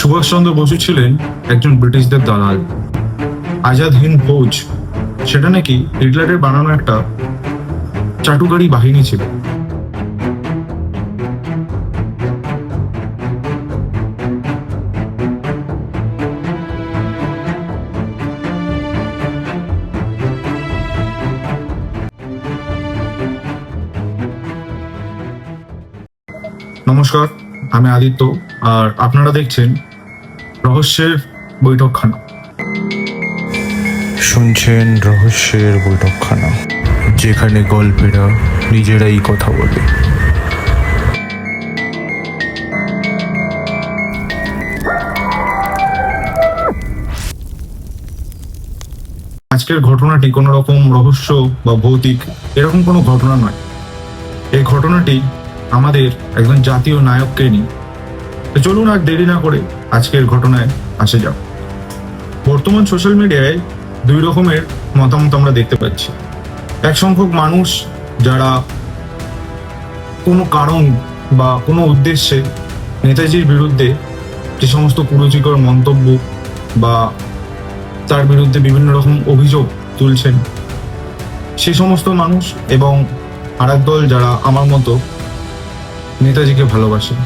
সুভাষচন্দ্র বসু ছিলেন একজন ব্রিটিশদের দালাল। আজাদ হিন্দ ফৌজ সেটা নাকি হিটলারের বানানো একটা চাটুকারি বাহিনী ছিল। নমস্কার, আমি আদিত্য, আর আপনারা দেখছেন রহস্যের বৈঠকখানা। শুনছেন রহস্যের বৈঠকখানা, যেখানে গল্পেরা নিজেরাই কথা বলে। আজকের ঘটনাটি কোনো রকম রহস্য বা ভৌতিক এরকম কোনো ঘটনা নয়। এই ঘটনাটি আমাদের একজন জাতীয় নায়ককে নিয়ে। তো চলুন আর দেরি না করে আজকের ঘটনায় আসে যাও। বর্তমান সোশ্যাল মিডিয়ায় দুই রকমের মতামত আমরা দেখতে পাচ্ছি। এক সংখ্যক মানুষ যারা কোনো কারণ বা কোনো উদ্দেশ্যে নেতাজির বিরুদ্ধে যে সমস্ত কুরুচিকর মন্তব্য বা তার বিরুদ্ধে বিভিন্ন রকম অভিযোগ তুলছেন, সে সমস্ত মানুষ, এবং আর এক দল যারা আমার মতো নেতাজিকে ভালোবাসে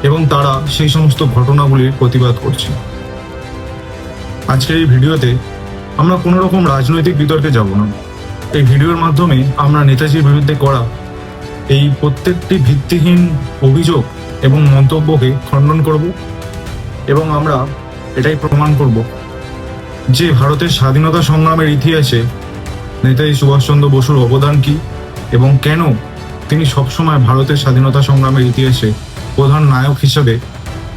এবং তারা সেই সমস্ত ঘটনাগুলির প্রতিবাদ করছে। আজকের এই ভিডিওতে আমরা কোনো রকম রাজনৈতিক বিতর্কে যাব না। এই ভিডিওর মাধ্যমে আমরা নেতাজির বিরুদ্ধে করা এই প্রত্যেকটি ভিত্তিহীন অভিযোগ এবং মন্তব্যকে খণ্ডন করব, এবং আমরা এটাই প্রমাণ করব যে ভারতের স্বাধীনতা সংগ্রামের ইতিহাসে নেতাজি সুভাষচন্দ্র বসুর অবদান কি এবং কেন তিনি সবসময় ভারতের স্বাধীনতা সংগ্রামের ইতিহাসে প্রধান নায়ক হিসেবে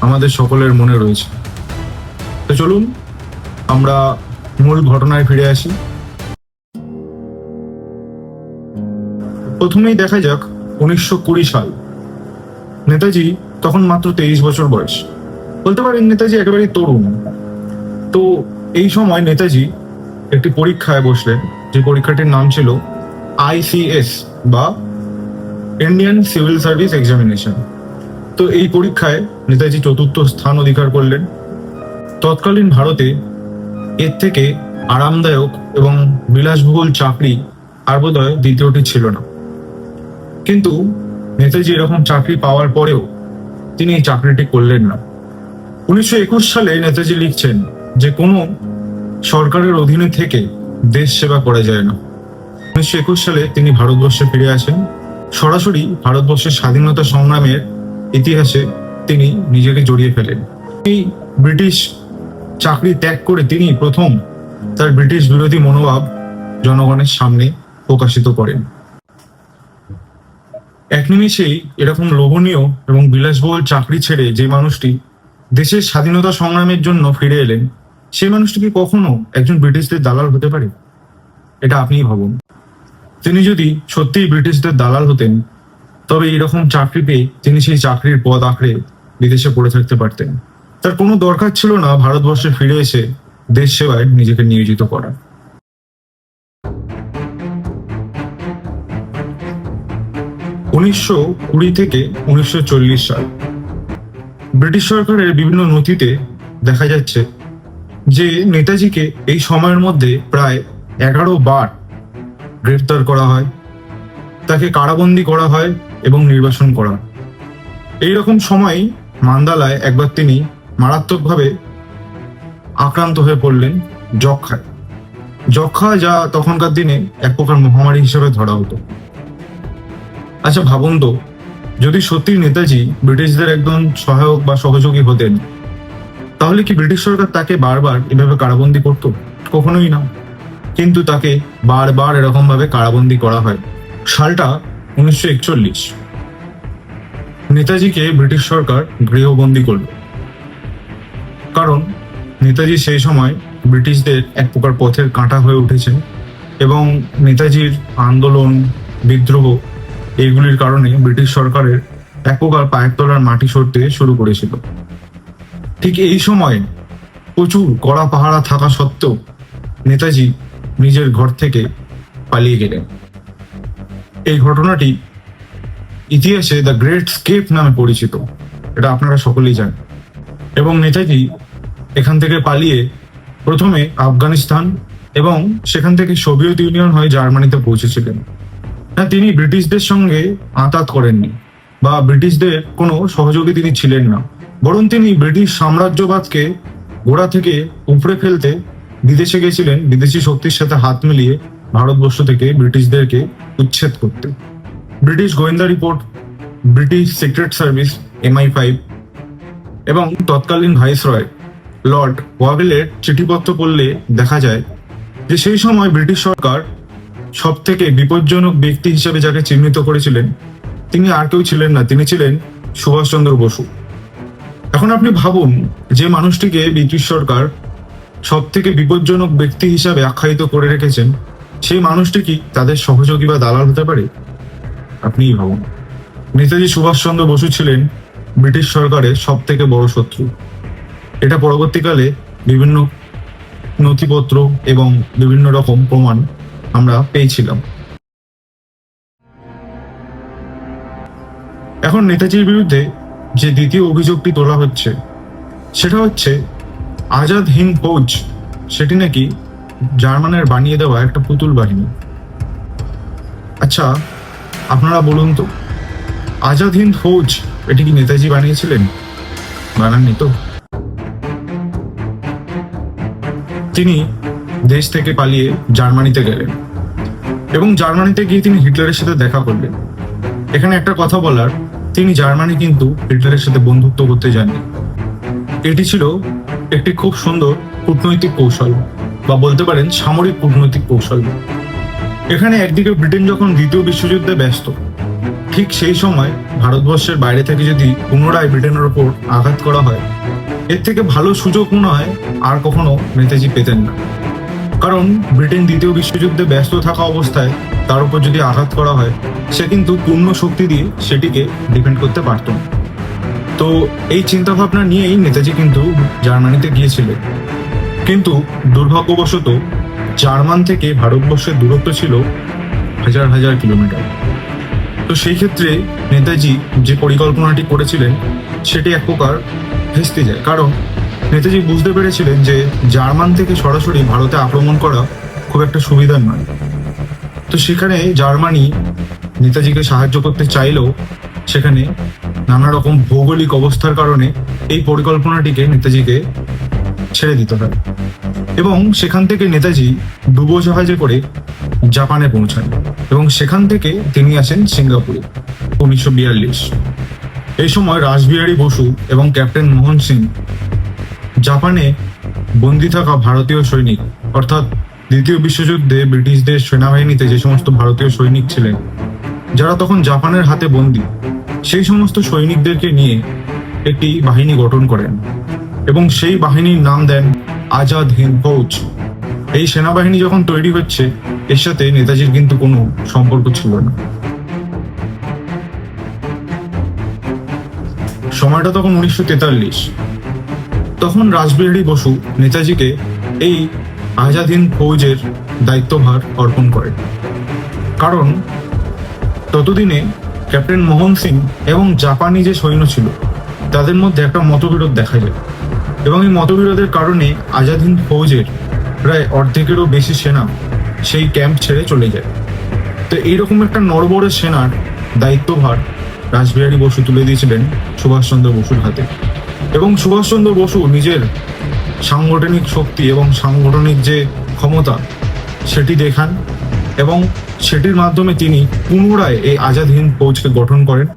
আমাদের সকলের মনে রয়েছে। তো চলুন আমরা মূল ঘটনায় ফিরে আসি। প্রথমেই দেখা যাক 1920 সাল। নেতাজি তখন মাত্র 23 বছর বয়স, বলতে পারেন নেতাজি একেবারেই তরুণ। তো এই সময় নেতাজি একটি পরীক্ষায় বসলেন, যে পরীক্ষাটির নাম ছিল ICS বা ইন্ডিয়ান সিভিল সার্ভিস এক্সামিনেশন। তো এই পরীক্ষায় নেতাজি 4র্থ স্থান অধিকার করলেন। তৎকালীন ভারতে এর থেকে আরামদায়ক এবং বিলাসবহুল চাকরি আর বোধহয় দ্বিতীয়টি ছিল না। কিন্তু নেতাজি এরকম চাকরি পাওয়ার পরেও তিনি এই চাকরিটি করলেন না। 1921 সালে নেতাজি লিখছেন যে কোনো সরকারের অধীনে থেকে দেশ সেবা করা যায় না। 1921 সালে তিনি ভারতবর্ষে ফিরে আসেন। সরাসরি ভারতবর্ষের স্বাধীনতা সংগ্রামের ইতিহাসে তিনি নিজেকে জড়িয়ে ফেলেন। এই ব্রিটিশ চাকরি ত্যাগ করে তিনি প্রথম তার ব্রিটিশ বিরোধী মনোভাব জনগণের সামনে প্রকাশিত করেন। এক নিমেষেই এরকম লোভনীয় এবং বিলাসবহুল চাকরি ছেড়ে যে মানুষটি দেশের স্বাধীনতা সংগ্রামের জন্য ফিরে এলেন, সেই মানুষটি কি কখনো একজন ব্রিটিশদের দালাল হতে পারে? এটা আপনিই ভাবুন। তিনি যদি সত্যিই ব্রিটিশদের দালাল হতেন, তবে এরকম চাকরি পেয়ে তিনি সেই চাকরির পদ আঁকড়ে বিদেশে পড়ে থাকতে পারতেন। তার কোনো দরকার ছিল না ভারতবর্ষে ফিরে এসে দেশ সেবায় নিজেকে নিয়োজিত করা। উনিশশো 20 থেকে 1940 সাল ব্রিটিশ সরকারের বিভিন্ন নথিতে দেখা যাচ্ছে যে নেতাজিকে এই সময়ের মধ্যে প্রায় 11 বার গ্রেফতার করা হয়, তাকে কারাবন্দী করা হয় এবং নির্বাসন করা। এইরকম সময় মান্দালায় একবার তিনি মারাত্মকভাবে আক্রান্ত হয়ে পড়লেন যক্ষায়। যক্ষা, যা তখনকার দিনে এক প্রকার মহামারী হিসেবে ধরা হতো। আচ্ছা ভাবুন তো, যদি সত্যি নেতাজি ব্রিটিশদের একজন সহায়ক বা সহযোগী হতেন, তাহলে কি ব্রিটিশ সরকার তাকে বারবার এভাবে কারাবন্দী করত? কখনোই না। কিন্তু তাকে বারবার এরকম ভাবে কারাবন্দী করা হয়। সালটা 1941। নেতাজিকে ব্রিটিশ সরকার গৃহবন্দী করল, কারণ নেতাজি সেই সময় ব্রিটিশদের এক প্রকার পথের কাঁটা হয়ে উঠেছেন, এবং নেতাজির আন্দোলন, বিদ্রোহ, এইগুলির কারণে ব্রিটিশ সরকারের এক প্রকার পায়ের তলার মাটি সরতে শুরু করেছিল। ঠিক এই সময় প্রচুর কড়া পাহারা থাকা সত্ত্বেও নেতাজি নিজের ঘর থেকে পালিয়ে গেলেন। এই ঘটনাটি ইতিহাসে দ্য গ্রেট স্কেপ নামে পরিচিত। এটা আপনারা সকলেই জানেন। এবং নেতাজি এখান থেকে পালিয়ে প্রথমে আফগানিস্তান এবং সেখান থেকে সোভিয়েত ইউনিয়ন হয়ে জার্মানিতে পৌঁছেছিলেন। না, তিনি ব্রিটিশদের সঙ্গে আঁতাত করেননি বা ব্রিটিশদের কোনো সহযোগী তিনি ছিলেন না, বরং তিনি ব্রিটিশ সাম্রাজ্যবাদকে গোড়া থেকে উপড়ে ফেলতে বিদেশে গেছিলেন, বিদেশি শক্তির সাথে হাত মিলিয়ে ভারতবর্ষ থেকে ব্রিটিশদেরকে উচ্ছেদ করতে। ব্রিটিশ গোয়েন্দা report, British secret service MI5 এবং তৎকালীন ভাইসরয় লর্ড ওয়াভেলের চিঠিপত্র পড়লে দেখা যায় যে সেই সময় ব্রিটিশ সরকার সব থেকে বিপজ্জনক ব্যক্তি হিসেবে যাকে চিহ্নিত করেছিলেন তিনি আর কেউ ছিলেন না, তিনি ছিলেন সুভাষচন্দ্র বসু। এখন আপনি ভাবুন, যে মানুষটিকে ব্রিটিশ সরকার সব থেকে বিপজ্জনক ব্যক্তি হিসাবে আখ্যায়িত করে রেখেছেন, সেই মানুষটি কি তাদের সহযোগী বা দালাল হতে পারে? আপনিই ভাবুন। নেতাজি সুভাষচন্দ্র বসু ছিলেন ব্রিটিশ সরকারের সব থেকে বড় শত্রু। এটা পরবর্তীকালে বিভিন্ন নথিপত্র এবং বিভিন্ন রকম প্রমাণ আমরা পেয়েছিলাম। এখন নেতাজির বিরুদ্ধে যে দ্বিতীয় অভিযোগটি তোলা হচ্ছে সেটা হচ্ছে আজাদ হিন্দ ফৌজ, সেটি নাকি জার্মানের বানিয়ে দেওয়া একটা পুতুল বাহিনী। আচ্ছা, আপনারা বলুন তো, আজাদ হিন্দ ফৌজ এটি কি নেতাজি বানিয়েছিলেন? বানাননি তো। তিনি দেশ থেকে পালিয়ে জার্মানিতে গেলেন এবং জার্মানিতে গিয়ে তিনি হিটলারের সাথে দেখা করলেন। এখানে একটা কথা বলার, তিনি জার্মানি কিন্তু হিটলারের সাথে বন্ধুত্ব করতে যাননি। এটি ছিল একটি খুব সুন্দর কূটনৈতিক কৌশল বা বলতে পারেন সামরিক কূটনৈতিক কৌশল। এখানে একদিকে ব্রিটেন যখন দ্বিতীয় বিশ্বযুদ্ধে ব্যস্ত, ঠিক সেই সময় ভারতবর্ষের বাইরে থেকে যদি পুনরায় ব্রিটেনের ওপর আঘাত করা হয়, এর থেকে ভালো সুযোগ মনে হয় আর কখনো নেতাজি পেতেন না। কারণ ব্রিটেন দ্বিতীয় বিশ্বযুদ্ধে ব্যস্ত থাকা অবস্থায় তার উপর যদি আঘাত করা হয়, সে কিন্তু পূর্ণ শক্তি দিয়ে সেটিকে ডিফেন্ড করতে পারত না। তো এই চিন্তা ভাবনা নিয়েই নেতাজি কিন্তু জার্মানিতে গিয়েছিলেন। কিন্তু দুর্ভাগ্যবশত জার্মান থেকে ভারতবর্ষের দূরত্ব ছিল হাজার হাজার কিলোমিটার। তো সেই ক্ষেত্রে নেতাজি যে পরিকল্পনাটি করেছিলেন সেটি এক প্রকার ভেস্তে যায়, কারণ নেতাজি বুঝতে পেরেছিলেন যে জার্মান থেকে সরাসরি ভারতে আক্রমণ করা খুব একটা সুবিধার নয়। তো সেখানে জার্মানি নেতাজিকে সাহায্য করতে চাইলেও সেখানে নানা রকম ভৌগোলিক অবস্থার কারণে এই পরিকল্পনাটিকে নেতাজিকে ছেড়ে দিতে হয় এবং সেখান থেকে নেতাজি ডুবোজাহাজে করে জাপানে পৌঁছান এবং সেখান থেকে তিনি আসেন সিঙ্গাপুরে 1942। এই সময় রাসবিহারী বসু এবং ক্যাপ্টেন মোহন সিং জাপানে বন্দী থাকা ভারতীয় সৈনিক, অর্থাৎ দ্বিতীয় বিশ্বযুদ্ধে ব্রিটিশদের সেনাবাহিনীতে যে সমস্ত ভারতীয় সৈনিক ছিলেন যারা তখন জাপানের হাতে বন্দী, সেই সমস্ত সৈনিকদেরকে নিয়ে একটি বাহিনী গঠন করেন এবং সেই বাহিনীর নাম দেন আজাদ হিন্দ ফৌজ। এই সেনাবাহিনী যখন তৈরি হচ্ছে, এর সাথে নেতাজির কিন্তু কোনো সম্পর্ক ছিল না। সময়টা তখন 1943। তখন রাসবিহারী বসু নেতাজিকে এই আজাদ হিন্দ ফৌজের দায়িত্বভার অর্পণ করেন, কারণ ততদিনে ক্যাপ্টেন মোহন সিং এবং জাপানি যে সৈন্য ছিল তাদের মধ্যে একটা মতবিরোধ দেখা যায় এবং এই মতবিরোধের কারণে আজাদ হিন্দ ফৌজের প্রায় অর্ধেকেরও বেশি সেনা সেই ক্যাম্প ছেড়ে চলে যায়। তো এইরকম একটা নড়বড়ে সেনার দায়িত্বভার রাসবিহারী বসু তুলে দিয়েছিলেন সুভাষচন্দ্র বসুর হাতে এবং সুভাষচন্দ্র বসু নিজের সাংগঠনিক শক্তি এবং সাংগঠনিক যে ক্ষমতা সেটি দেখান এবং সেটির মাধ্যমে তিনি পুনরায় এই আজাদ হিন্দ ফৌজকে গঠন করেন।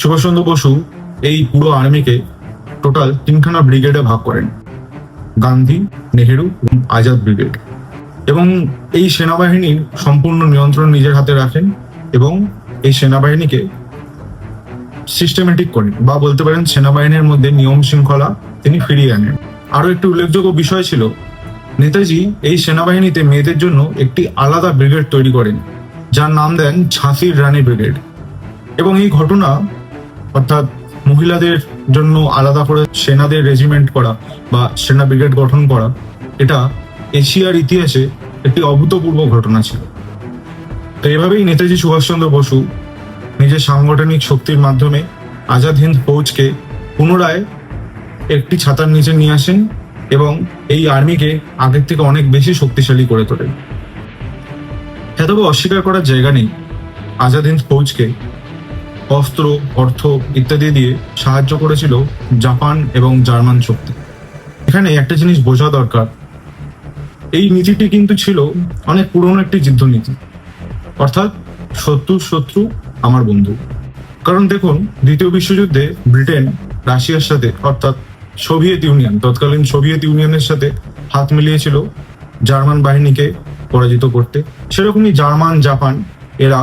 সুভাষচন্দ্র বসু এই পুরো আর্মিকে টোটাল 3খানা ব্রিগেডে ভাগ করেন, গান্ধী, নেহেরু এবং আজাদ ব্রিগেড, এবং এই সেনাবাহিনীর সম্পূর্ণ নিয়ন্ত্রণ নিজের হাতে রাখেন এবং এই সেনাবাহিনীকে সিস্টেমেটিক করেন বা বলতে পারেন সেনাবাহিনীর মধ্যে নিয়ম শৃঙ্খলা তিনি ফিরিয়ে আনেন। আরো একটি উল্লেখযোগ্য বিষয় ছিল, নেতাজি এই সেনাবাহিনীতে মেয়েদের জন্য একটি আলাদা ব্রিগেড তৈরি করেন যার নাম দেন ঝাঁসির রানী ব্রিগেড। এবং এই ঘটনা, অর্থাৎ মহিলাদের জন্য আলাদা করে সেনাদের রেজিমেন্ট করা বা সেনা ব্রিগেড গঠন করা, এটা এশিয়ার ইতিহাসে একটি অভূতপূর্ব ঘটনা ছিল। তো এভাবেই নেতাজি সুভাষচন্দ্র বসু নিজের সাংগঠনিক শক্তির মাধ্যমে আজাদ হিন্দ ফৌজকে পুনরায় একটি ছাতার নিচে নিয়ে আসেন এবং এই আর্মিকে আগের থেকে অনেক বেশি শক্তিশালী করে তোলেন। হ্যাঁ, তবে অস্বীকার করার জায়গা নেই, আজাদ হিন্দ ফৌজকে অস্ত্র, অর্থ ইত্যাদি দিয়ে সাহায্য করেছিল জাপান এবং জার্মান শক্তি। এখানে একটা জিনিস বোঝা দরকার, এই নীতিটি কিন্তু ছিল অনেক পুরনো একটি যুদ্ধনীতি, অর্থাৎ শত্রুর শত্রু আমার বন্ধু। কারণ দেখুন, দ্বিতীয় বিশ্বযুদ্ধে ব্রিটেন রাশিয়ার সাথে, অর্থাৎ সোভিয়েত ইউনিয়ন, তৎকালীন সোভিয়েত ইউনিয়নের সাথে হাত মিলিয়েছিল জার্মান বাহিনীকে পরাজিত করতে। সেরকমই জার্মান, জাপান এরা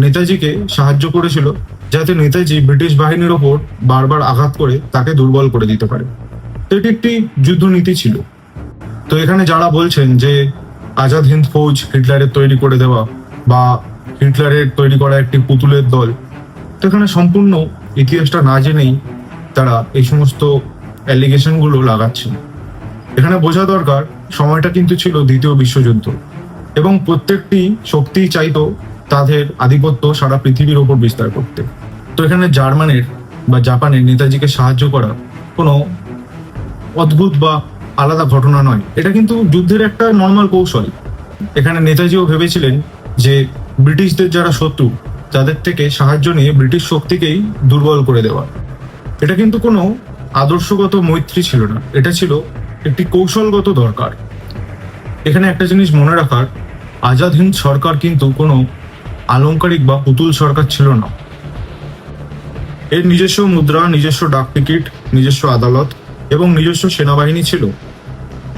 নেতাজিকে সাহায্য করেছিল যাতে নেতাজি ব্রিটিশ বাহিনীর ওপর বারবার আঘাত করে তাকে দুর্বল করে দিতে পারে। তো এটি একটি যুদ্ধনীতি ছিল। তো এখানে যারা বলছেন যে আজাদ হিন্দ ফৌজ হিটলারের তৈরি করে দেওয়া বা হিটলারের তৈরি করা একটি পুতুলের দল, তো এখানে সম্পূর্ণ ইতিহাসটা না জেনেই তারা এই সমস্ত অ্যালিগেশনগুলো লাগাচ্ছেন। এখানে বোঝা দরকার, সময়টা কিন্তু ছিল দ্বিতীয় বিশ্বযুদ্ধ এবং প্রত্যেকটি শক্তি চাইতো তাদের আধিপত্য সারা পৃথিবীর ওপর বিস্তার করতে। তো এখানে জার্মানের বা জাপানের নেতাজিকে সাহায্য করা কোনো অদ্ভুত বা আলাদা ঘটনা নয়, এটা কিন্তু যুদ্ধের একটা নর্মাল কৌশল। এখানে নেতাজিও ভেবেছিলেন যে ব্রিটিশদের যারা শত্রু তাদের থেকে সাহায্য নিয়ে ব্রিটিশ শক্তিকেই দুর্বল করে দেওয়া। এটা কিন্তু কোনো আদর্শগত মৈত্রী ছিল না, এটা ছিল একটি কৌশলগত দরকার। এখানে একটা জিনিস মনে রাখার, আজাদ হিন্দ সরকার কিন্তু কোনো আলংকারিক বা পুতুল সরকার ছিল না। এর নিজস্ব মুদ্রা, নিজস্ব ডাক টিকিট, নিজস্ব আদালত এবং নিজস্ব সেনাবাহিনী ছিল।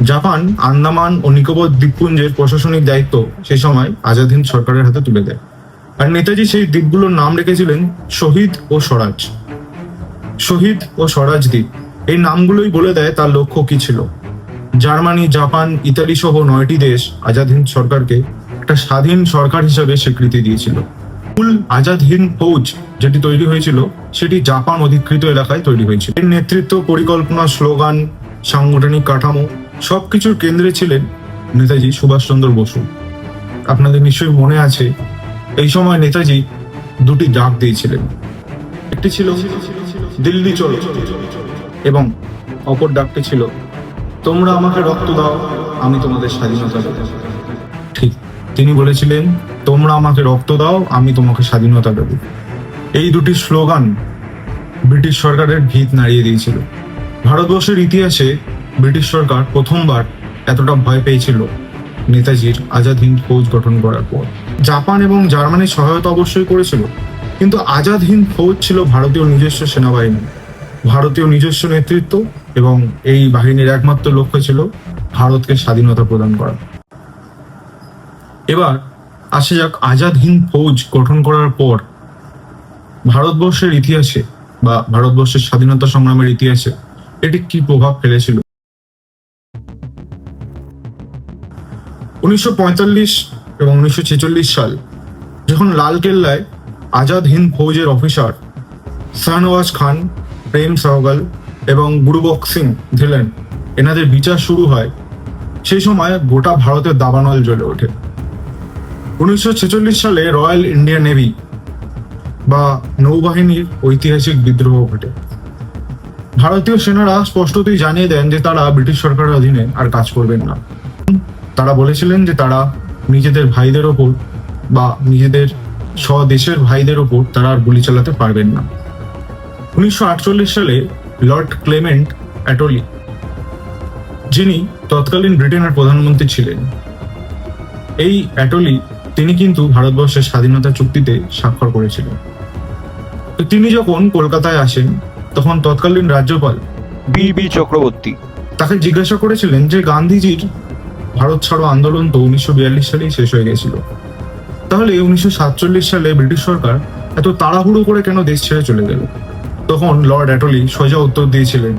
জাপান আন্দামান ও নিকোবর দ্বীপপুঞ্জের প্রশাসনিক দায়িত্ব সেই সময় আজাদ হিন্দ সরকারের হাতে তুলে দেয়। আর নেতাজি সেই দ্বীপগুলোর নাম রেখেছিলেন শহীদ ও স্বরাজ। শহীদ ও স্বরাজ দ্বীপ, এই নামগুলোই বলে দেয় তার লক্ষ্য কি ছিল। জার্মানি, জাপান, ইতালি সহ 9টি দেশ আজাদ হিন্দ সরকারকে একটা স্বাধীন সরকার হিসেবে স্বীকৃতি দিয়েছিল। মূল আজাদ হিন্দ ফৌজ যেটি তৈরি হয়েছিল সেটি জাপান অধিকৃত এলাকায় তৈরি হয়েছিল। এর নেতৃত্ব, পরিকল্পনা, স্লোগান, সাংগঠনিক কাঠামো সবকিছুর কেন্দ্রে ছিলেন নেতাজি সুভাষচন্দ্র বসু। আপনাদের নিশ্চয়ই মনে আছে, এই সময় নেতাজি দুটি ডাক দিয়েছিলেন, একটি ছিল দিল্লি চলো এবং অপর ডাকটি ছিল তোমরা আমাকে রক্ত দাও, আমি তোমাদের স্বাধীনতা দেব। ঠিক, তিনি বলেছিলেন তোমরা আমাকে রক্ত দাও, আমি তোমাকে স্বাধীনতা দেব। এই দুটি স্লোগান ব্রিটিশ সরকারের ভিত নাড়িয়ে দিয়েছিল। ভারতবর্ষের ইতিহাসে ব্রিটিশ সরকার প্রথমবার এতটা ভয় পেয়েছিল নেতাজির আজাদ হিন্দ ফৌজ গঠন করার পর। জাপান এবং জার্মানির সহায়তা অবশ্যই করেছিল, কিন্তু আজাদ হিন্দ ফৌজ ছিল ভারতীয় নিজস্ব সেনাবাহিনী, ভারতীয় নিজস্ব নেতৃত্ব, এবং এই বাহিনীর একমাত্র লক্ষ্য ছিল ভারতকে স্বাধীনতা প্রদান করা। এবার আসা যাক আজাদ হিন্দ ফৌজ গঠন করার পর ভারতবর্ষের ইতিহাসে বা ভারতবর্ষের স্বাধীনতা সংগ্রামের ইতিহাসে এটি কি প্রভাব ফেলেছিল। 1945 এবং 1946 সাল যখন লালকেল্লায় আজাদ হিন্দ ফৌজের অফিসার শাহনওয়াজ খান, প্রেম সাহগাল এবং গুরুবক্স সিং ধিলেন এনাদের বিচার শুরু হয়, সেই সময় গোটা ভারতের দাবানল জ্বলে ওঠে। 1946 সালে রয়্যাল ইন্ডিয়ান নেভি বা নৌবাহিনীর ঐতিহাসিক বিদ্রোহ ঘটে। ভারতীয় সেনারা স্পষ্টতই জানিয়ে দেন যে তারা ব্রিটিশ সরকারের অধীনে আর কাজ করবেন না। তারা বলেছিলেন যে তারা নিজেদের ভাইদের ওপর বা নিজেদের স্বদেশের ভাইদের ওপর তারা আর গুলি চালাতে পারবেন না। 1948 সালে লর্ড ক্লেমেন্ট অ্যাটলি, যিনি তৎকালীন ব্রিটেনের প্রধানমন্ত্রী ছিলেন, এই অ্যাটলি তিনি কিন্তু ভারতবর্ষের স্বাধীনতা চুক্তিতে স্বাক্ষর করেছিলেন। তো তিনি যখন কলকাতায় আসেন তখন তৎকালীন রাজ্যপাল বি চক্রবর্তী তাকে জিজ্ঞাসা করেছিলেন যে গান্ধীজির ভারত ছাড়ো আন্দোলন তো 1942 সালেই শেষ হয়ে গেছিল, তাহলে 1947 সালে ব্রিটিশ সরকার এত তাড়াহুড়ো করে কেন দেশ ছেড়ে চলে গেল? তখন লর্ড অ্যাটলি সোজা উত্তর দিয়েছিলেন,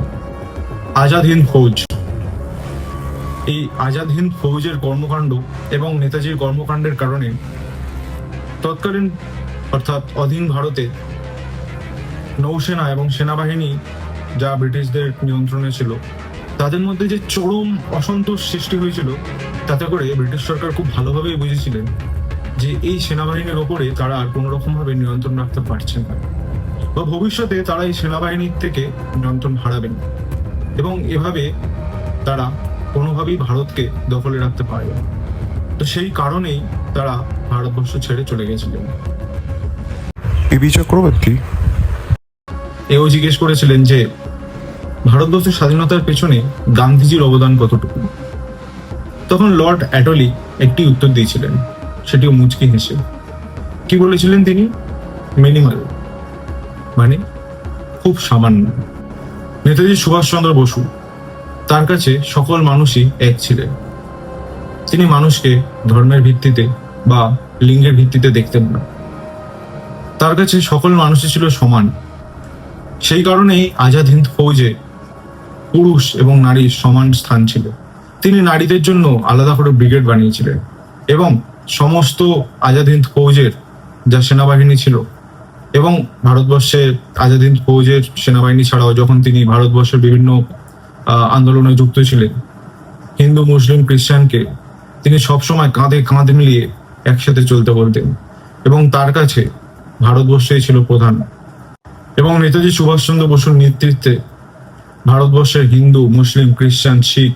আজাদ হিন্দ ফৌজ। এই আজাদ হিন্দ ফৌজের কর্মকাণ্ড এবং নেতাজির কর্মকাণ্ডের কারণে তৎকালীন অর্থাৎ অধীন ভারতে নৌসেনা এবং সেনাবাহিনী যা ব্রিটিশদের নিয়ন্ত্রণে ছিল তাদের মধ্যে যে চরম অসন্তোষ সৃষ্টি হয়েছিল, তাতে করে ব্রিটিশ সরকার খুব ভালোভাবেই বুঝেছিলেন যে এই সেনাবাহিনীর ওপরে তারা আর কোনো রকমভাবে নিয়ন্ত্রণ রাখতে পারছেন না বা ভবিষ্যতে তারা এই সেনাবাহিনীর থেকে নিয়ন্ত্রণ হারাবেন। এবং এভাবে তারা কোনোভাবেই ভারতকে দখলে রাখতে পারে না। তো সেই কারণেই তারা ভারতবর্ষ ছেড়ে চলে গেছিলেন। বিবি চক্রবর্তী এও জিজ্ঞেস করেছিলেন যে ভারতবর্ষের স্বাধীনতার পেছনে গান্ধীজির অবদান কতটুকু। তখন লর্ড অ্যাটলি একটি উত্তর দিয়েছিলেন, সেটিও মুচকি হেসে। কি বলেছিলেন তিনি? মিনিমাল, মানে খুব সামান্য। নেতাজি সুভাষচন্দ্র বসু, তার কাছে সকল মানুষই এক ছিলেন। তিনি মানুষকে ধর্মের ভিত্তিতে বা লিঙ্গের ভিত্তিতে দেখতেন না। তার কাছে সকল মানুষই ছিল সমান। সেই কারণেই আজাদ হিন্দ ফৌজে পুরুষ এবং নারীর সমান স্থান ছিল। তিনি নারীদের জন্য আলাদা করে ব্রিগেড বানিয়েছিলেন এবং সমস্ত আজাদ হিন্দ ফৌজের যা সেনাবাহিনী ছিল এবং ভারতবর্ষের আজাদ হিন্দ ফৌজের সেনাবাহিনী ছাড়াও যখন তিনি ভারতবর্ষের বিভিন্ন আন্দোলনে যুক্ত ছিলেন, হিন্দু মুসলিম খ্রিস্টানকে তিনি সবসময় কাঁধে কাঁধ মিলিয়ে একসাথে চলতে বলতেন এবং তার কাছে ভারতবর্ষই ছিল প্রধান। এবং নেতাজি সুভাষচন্দ্র বসুর নেতৃত্বে ভারতবর্ষের হিন্দু মুসলিম খ্রিস্টান শিখ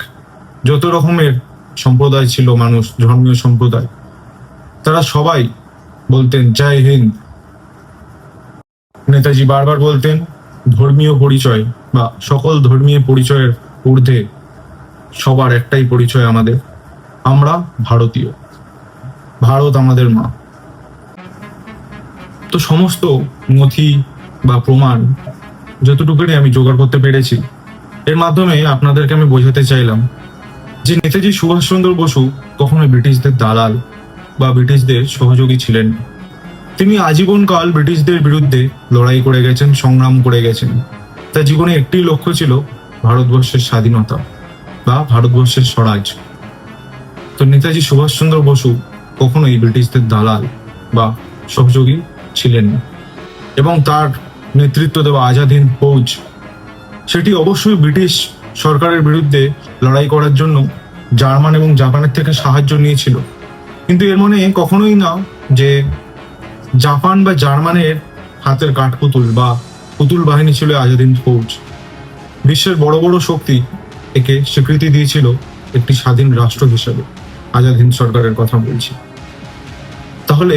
যত রকমের সম্প্রদায় ছিল, মানুষ ধর্মীয় সম্প্রদায়, তারা সবাই বলতেন জয় হিন্দ। নেতাজি বারবার বলতেন ধর্মীয় পরিচয় বা সকল ধর্মীয় পরিচয়ের ঊর্ধ্বে সবার একটাই পরিচয় আমাদের, আমরা ভারতীয়, ভারত আমাদের মা। তো সমস্ত নথি বা প্রমাণ যতটুকুনি আমি জোগাড় করতে পেরেছি, এর মাধ্যমে আপনাদেরকে আমি বোঝাতে চাইলাম যে নেতাজি সুভাষচন্দ্র বসু কখনোই ব্রিটিশদের দালাল বা ব্রিটিশদের সহযোগী ছিলেন না। তিনি আজীবনকাল ব্রিটিশদের বিরুদ্ধে লড়াই করে গেছেন, সংগ্রাম করে গেছেন। তার জীবনে একটি লক্ষ্য ছিল ভারতবর্ষের স্বাধীনতা বা ভারতবর্ষের স্বরাজ। তো নেতাজি সুভাষচন্দ্র বসু কখনোই ব্রিটিশদের দালাল বা সহযোগী ছিলেন না। এবং তার নেতৃত্ব দেওয়া আজাদ হিন্দ ফৌজ, সেটি অবশ্যই ব্রিটিশ সরকারের বিরুদ্ধে লড়াই করার জন্য জার্মান এবং জাপানের থেকে সাহায্য নিয়েছিল, কিন্তু এর মানে কখনোই না যে জাপান বা জার্মানের হাতের কাঠপুতুল বা পুতুল বাহিনী ছিল আজাদ হিন্দ ফৌজ। বিশ্বের বড় বড় শক্তি একে স্বীকৃতি দিয়েছিল একটি স্বাধীন রাষ্ট্র হিসেবে। আজাদ হিন্দ সরকারের কথা বলছি। তাহলে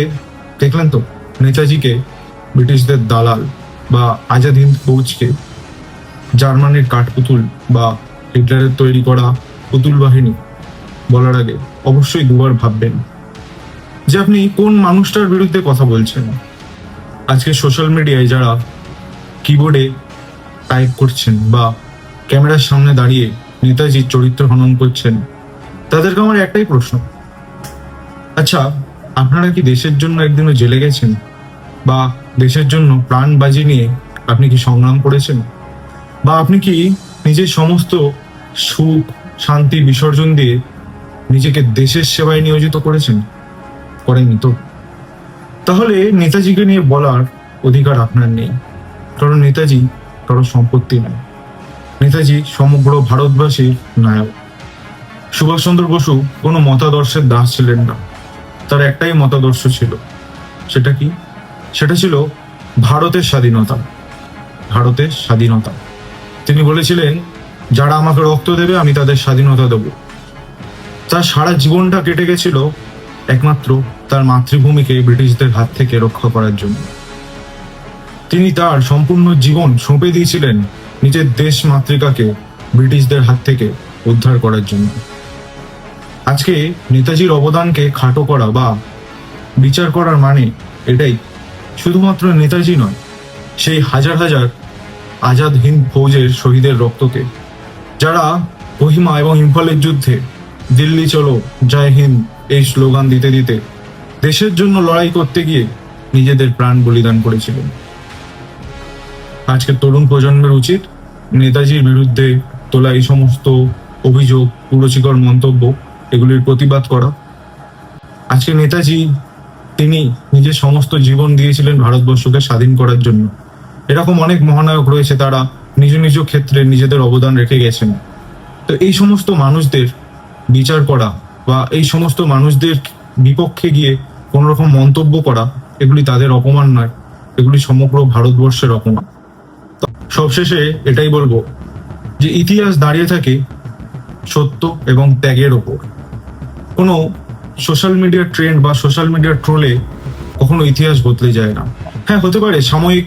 দেখলেন তো, নেতাজিকে ব্রিটিশদের দালাল বা আজাদ হিন্দ ফৌজকে জার্মানির কাঠপুতুল বা হিটলারের তৈরি করা পুতুল বাহিনী বলার আগে অবশ্যই দুবার ভাববেন যে আপনি কোন মানুষটার বিরুদ্ধে কথা বলছেন। আজকে সোশ্যাল মিডিয়ায় যারা কিবোর্ডে টাইপ করছেন বা ক্যামেরার সামনে দাঁড়িয়ে নেতাজির চরিত্র হনন করছেন, তাদেরকে আমার একটাই প্রশ্ন, আচ্ছা আপনারা কি দেশের জন্য একদিনও জেলে গেছেন বা দেশের জন্য প্রাণ বাজি নিয়ে আপনি কি সংগ্রাম করেছেন? বা আপনি কি নিজের সমস্ত সুখ শান্তি বিসর্জন দিয়ে নিজেকে দেশের সেবায় নিয়োজিত করেছেন? করেননি তো? তাহলে নেতাজিকে নিয়ে বলার অধিকার আপনার নেই, কারণ নেতাজি কারো সম্পত্তি নয়। নেতাজি সমগ্র ভারতবাসীর নায়ক। সুভাষচন্দ্র বসু কোনো মতাদর্শের দাস ছিলেন না। তার একটাই মতাদর্শ ছিল, সেটা কি? সেটা ছিল ভারতের স্বাধীনতা। ভারতের স্বাধীনতা। তিনি বলেছিলেন যারা আমাকে রক্ত দেবে আমি তাদের স্বাধীনতা দেব। তার সারা জীবনটা কেটে গেছিল একমাত্র তার মাতৃভূমিকে ব্রিটিশদের হাত থেকে রক্ষা করার জন্য। তিনি তার সম্পূর্ণ জীবন সঁপে দিয়েছিলেন নিজের দেশ মাতৃকাকে ব্রিটিশদের হাত থেকে উদ্ধার করার জন্য। আজকে নেতাজির অবদানকে খাটো করা বা বিচার করার মানে এটাই, শুধুমাত্র নেতাজি নয়, সেই হাজার হাজার আজাদ হিন্দ ফৌজের শহীদের রক্তকে, যারা কোহিমা এবং ইম্ফলের যুদ্ধে দিল্লি চলো জয় হিন্দ এই স্লোগান দিতে দিতে দেশের জন্য লড়াই করতে গিয়ে নিজেদের প্রাণ বলিদান করেছিলেন। আজকের তরুণ প্রজন্মের উচিত নেতাজির বিরুদ্ধে তোলা এই সমস্ত অভিযোগ, কুরুচিকর মন্তব্য, এগুলির প্রতিবাদ করা। আজকে নেতাজি তিনি নিজের সমস্ত জীবন দিয়েছিলেন ভারতবর্ষকে স্বাধীন করার জন্য। এরকম অনেক মহানায়ক রয়েছে, তারা নিজ নিজ ক্ষেত্রে নিজেদের অবদান রেখে গেছেন। তো এই সমস্ত মানুষদের বিচার করা বা এই সমস্ত মানুষদের বিপক্ষে গিয়ে কোনো রকম মন্তব্য করা, এগুলি তাদের অপমান নয়, এগুলি সমগ্র ভারতবর্ষের অপমান। সবশেষে এটাই বলবো যে ইতিহাস দাঁড়িয়ে থাকে সত্য এবং ত্যাগের ওপর। কোনো সোশ্যাল মিডিয়ার ট্রেন্ড বা সোশ্যাল মিডিয়ার ট্রোলে কখনো ইতিহাস বদলে যায় না। হ্যাঁ, হতে পারে সাময়িক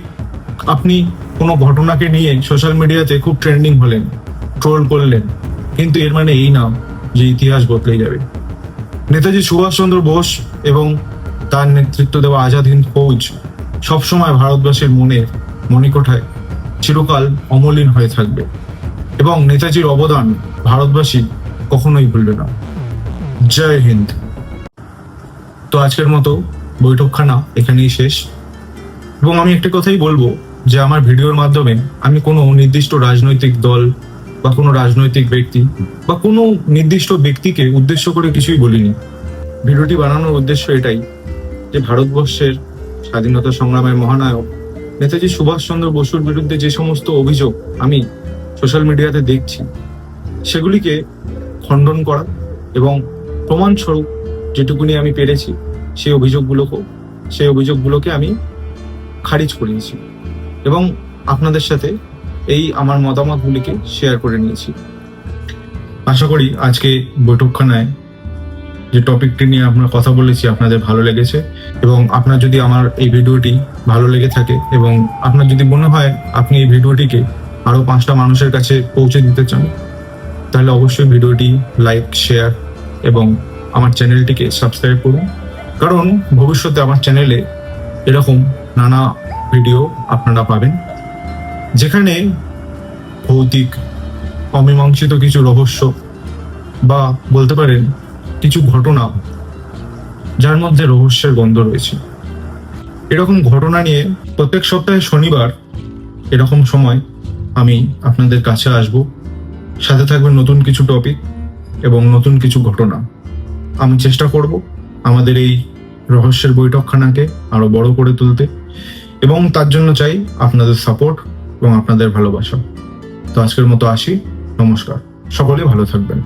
আপনি কোনো ঘটনাকে নিয়ে সোশ্যাল মিডিয়াতে খুব ট্রেন্ডিং হলেন, ট্রোল করলেন, কিন্তু এর মানে এই না যে ইতিহাস বদলে যাবে। নেতাজি সুভাষচন্দ্র বোস এবং তার নেতৃত্ব দেওয়া আজাদ হিন্দ ফৌজ সবসময় ভারতবাসীর মনের মণিকোঠায় চিরকাল অমলিন হয়ে থাকবে এবং নেতাজির অবদান ভারতবাসী কখনোই ভুলবে না। জয় হিন্দ। তো আজকের মতো বৈঠকখানা এখানেই শেষ, এবং আমি একটা কথাই বলবো যে আমার ভিডিওর মাধ্যমে আমি কোনো নির্দিষ্ট রাজনৈতিক দল বা কোনো রাজনৈতিক ব্যক্তি বা কোনো নির্দিষ্ট ব্যক্তিকে উদ্দেশ্য করে কিছুই বলিনি। ভিডিওটি বানানোর উদ্দেশ্য এটাই যে ভারতবর্ষের স্বাধীনতা সংগ্রামের মহানায়ক নেতাজি সুভাষচন্দ্র বসুর বিরুদ্ধে যে সমস্ত অভিযোগ আমি সোশ্যাল মিডিয়াতে দেখছি সেগুলিকে খণ্ডন করা এবং প্রমাণস্বরূপ যেটুকুনি আমি পেরেছি সেই অভিযোগগুলোকে আমি খারিজ করিয়েছি এবং আপনাদের সাথে এই আমার মতামতগুলিকে শেয়ার করে নিয়েছি। আশা করি আজকে বৈঠকখানায় যে টপিকটি নিয়ে আমরা কথা বলেছি আপনাদের ভালো লেগেছে, এবং আপনার যদি আমার এই ভিডিওটি ভালো লেগে থাকে এবং আপনার যদি মনে হয় আপনি এই ভিডিওটিকে আরো 5টা মানুষের কাছে পৌঁছে দিতে চান, তাহলে অবশ্যই ভিডিওটি লাইক, শেয়ার এবং আমার চ্যানেলটিকে সাবস্ক্রাইব করুন, কারণ ভবিষ্যতে আমার চ্যানেলে এরকম নানা ভিডিও আপনারা পাবেন যেখানে ভৌতিক, অমীমাংসিত কিছু রহস্য বা বলতে পারেন কিছু ঘটনা যার মধ্যে রহস্যের গন্ধ রয়েছে, এরকম ঘটনা নিয়ে প্রত্যেক সপ্তাহে শনিবার এরকম সময় আমি আপনাদের কাছে আসব। সাথে থাকবে নতুন কিছু টপিক এবং নতুন কিছু ঘটনা। আমি চেষ্টা করব আমাদের এই রহস্যের বৈঠকখানাকে আরো বড় করে তুলতে, এবং তার জন্য চাই আপনাদের সাপোর্ট এবং আপনাদের ভালোবাসা। তো আজকের মতো আসি, নমস্কার, সকলে ভালো থাকবেন।